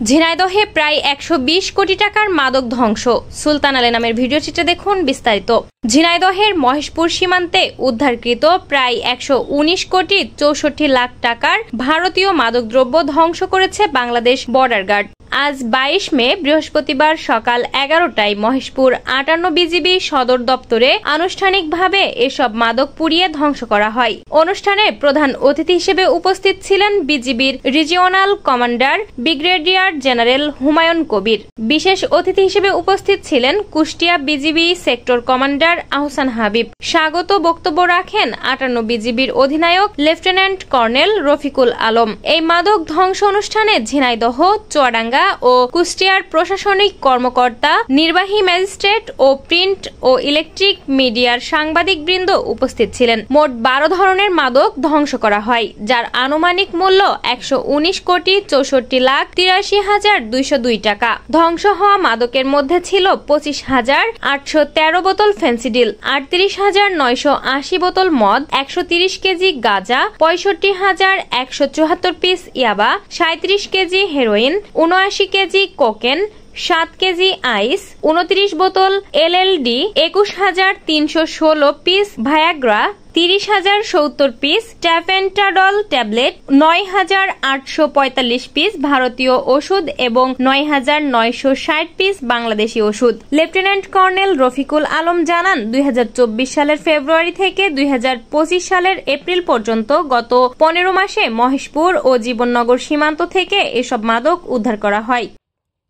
ঝিনাইদহে প্রায় ১২০ কোটি টাকার মাদক ধ্বংস। সুলতান আলী নামের ভিডিওচিত্রে দেখুন বিস্তারিত। ঝিনাইদহের মহেশপুর সীমান্তে উদ্ধারকৃত প্রায় ১১৯ কোটি ৬৪ লাখ টাকার ভারতীয় মাদকদ্রব্য ধ্বংস করেছে বাংলাদেশ বর্ডার গার্ড। আজ ২২ মে বৃহস্পতিবার সকাল ১১টায় মহেশপুর ৫৮ বিজিবি সদর দপ্তরে আনুষ্ঠানিকভাবে এসব মাদক পুড়িয়ে ধ্বংস করা হয়। অনুষ্ঠানে প্রধান অতিথি হিসেবে উপস্থিত ছিলেন বিজিবির regional commander brigadier general Humayun Kabir. বিশেষ অতিথি হিসেবে উপস্থিত ছিলেন Kushtia BGB sector commander Ahsan Habib. স্বাগত বক্তব্য রাখেন ৫৮ বিজিবির অধিনায়ক লেফটেন্যান্ট কর্নেল রফিকুল আলম। এই মাদক ধ্বংস অনুষ্ঠানে ঝিনাইদহ, চুয়াডাঙ্গা ও কুষ্টিয়ার প্রশাসনিক কর্মকর্তা, নির্বাহী ম্যাজিস্ট্রেট ও প্রিন্ট ও ইলেকট্রিক মিডিয়ার সাংবাদিকবৃন্দ উপস্থিত ছিলেন। মোট ১২ ধরনের মাদক ধ্বংস করা হয়, যার আনুমানিক মূল্য ১১৯ কোটি ৬৪ লাখ ৮৩ হাজার ২০২ টাকা। ধ্বংস হওয়া মাদকের মধ্যে ছিল ২৫,৮১৩ বোতল ফেন্সিডিল, ৩৮,৯৮০ বোতল মদ, ১৩০ কেজি গাঁজা, ৬৫,১৭৪ পিস ইয়াবা, ৩৭ KG heroin, ৭৯ KG cocaine, ৭ KG ice, ২৯ বোতল এলএলডি, ২১,৩১৬ পিস ভায়াগ্রা, ৩০,০৭০ পিস ট্যাপেন্টাডল ট্যাবলেট, ৯,৮৪৫ পিস ভারতীয় ওষুধ এবং ৯,৯৬০ পিস বাংলাদেশি ওষুধ। লেফটেন্যান্ট কর্নেল রফিকুল আলম জানান, ২০২৪ সালের ফেব্রুয়ারি থেকে ২০২৫ সালের এপ্রিল পর্যন্ত গত ১৫ মাসে মহেশপুর ও জীবননগর সীমান্ত থেকে এসব মাদক উদ্ধার করা হয়।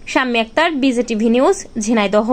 Shammi Akter, BJTV news, Jhenaidah.